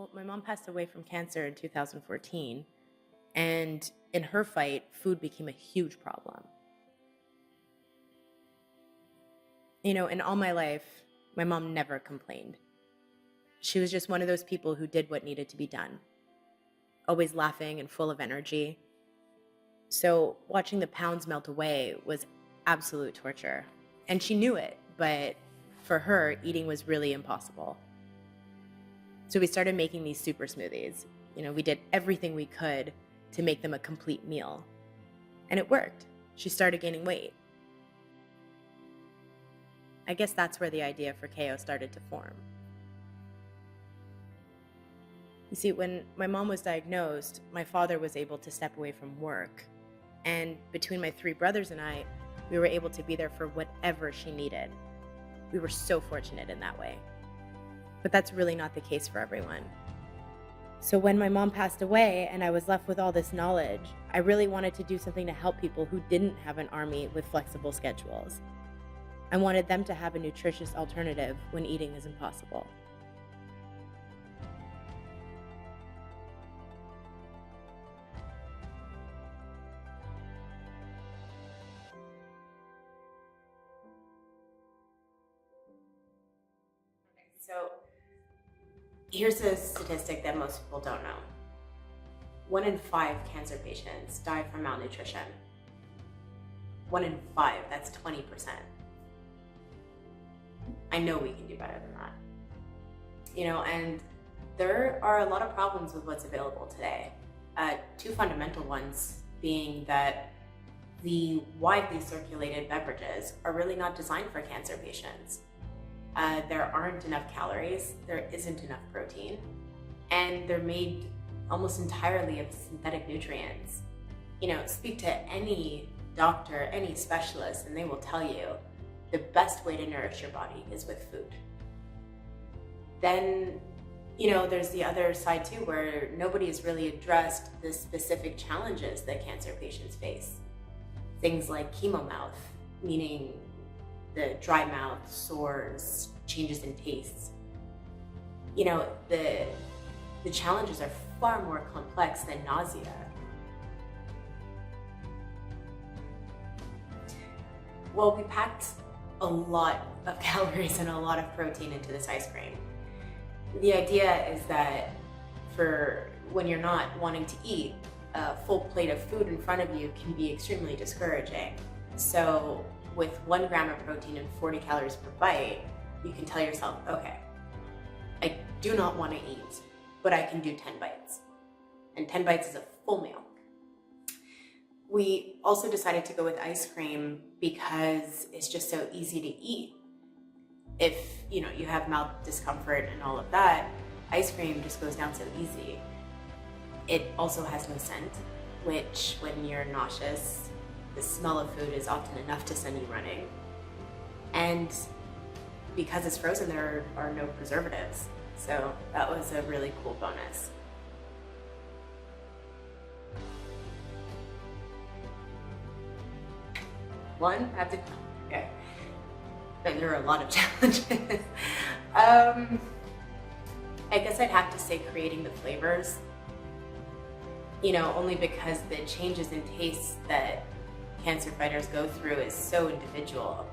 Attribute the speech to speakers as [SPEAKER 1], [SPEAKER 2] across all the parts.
[SPEAKER 1] Well, my mom passed away from cancer in 2014, and in her fight, food became a huge problem. In all my life, my mom never complained. She was just one of those people who did what needed to be done, always laughing and full of energy. So watching the pounds melt away was absolute torture. And she knew it, but for her, eating was really impossible. So we started making these super smoothies. We did everything we could to make them a complete meal. And it worked. She started gaining weight. I guess that's where the idea for Kayo started to form. You see, when my mom was diagnosed, my father was able to step away from work. And between my three brothers and I, we were able to be there for whatever she needed. We were so fortunate in that way. But that's really not the case for everyone. So when my mom passed away and I was left with all this knowledge, I really wanted to do something to help people who didn't have an army with flexible schedules. I wanted them to have a nutritious alternative when eating is impossible. So here's a statistic that most people don't know. 1 in 5 cancer patients die from malnutrition. 1 in 5, that's 20%. I know we can do better than that. And there are a lot of problems with what's available today. Two fundamental ones being that the widely circulated beverages are really not designed for cancer patients. There aren't enough calories, there isn't enough protein, and they're made almost entirely of synthetic nutrients. Speak to any doctor, any specialist, and they will tell you the best way to nourish your body is with food. Then, there's the other side too, where nobody has really addressed the specific challenges that cancer patients face. Things like chemo mouth, meaning the dry mouth, sores, changes in tastes. The challenges are far more complex than nausea. Well, we packed a lot of calories and a lot of protein into this ice cream. The idea is that for when you're not wanting to eat, a full plate of food in front of you can be extremely discouraging. So with 1 gram of protein and 40 calories per bite, you can tell yourself, okay, I do not want to eat, but I can do 10 bites. And 10 bites is a full meal. We also decided to go with ice cream because it's just so easy to eat. If you have mouth discomfort and all of that, ice cream just goes down so easy. It also has no scent, which when you're nauseous, the smell of food is often enough to send you running. And because it's frozen, there are no preservatives. So that was a really cool bonus. One, okay. There are a lot of challenges. I guess I'd have to say creating the flavors. Only because the changes in tastes that cancer fighters go through is so individual.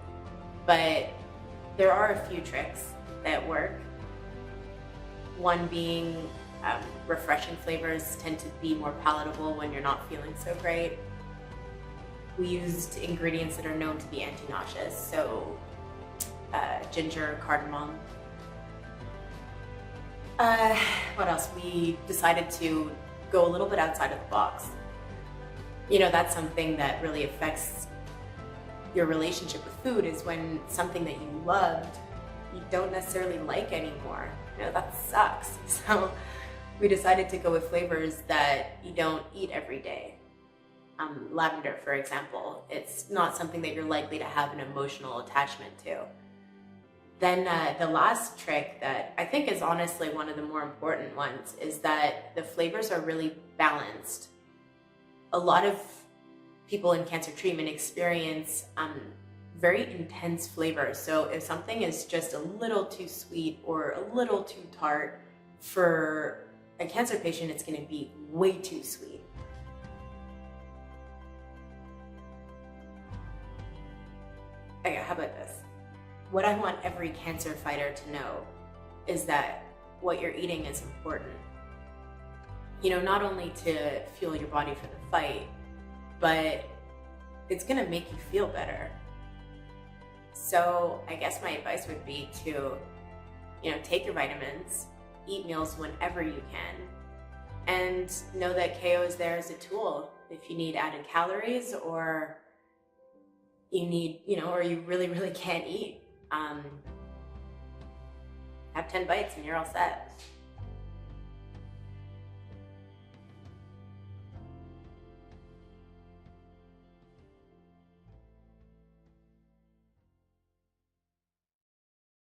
[SPEAKER 1] But there are a few tricks that work. One being refreshing flavors tend to be more palatable when you're not feeling so great. We used ingredients that are known to be anti-nauseous, so ginger, cardamom. What else? We decided to go a little bit outside of the box. That's something that really affects your relationship with food, is when something that you loved, you don't necessarily like anymore. That sucks. So we decided to go with flavors that you don't eat every day. Lavender, for example, it's not something that you're likely to have an emotional attachment to. Then the last trick that I think is honestly one of the more important ones is that the flavors are really balanced. A lot of people in cancer treatment experience very intense flavors. So if something is just a little too sweet or a little too tart, for a cancer patient, it's going to be way too sweet. Okay, how about this? What I want every cancer fighter to know is that what you're eating is important. You know, not only to fuel your body for the fight, but it's gonna make you feel better. So I guess my advice would be to, you know, take your vitamins, eat meals whenever you can, and know that Kayo is there as a tool if you need added calories, or you need, you know, or you really, really can't eat. Have 10 bites and you're all set.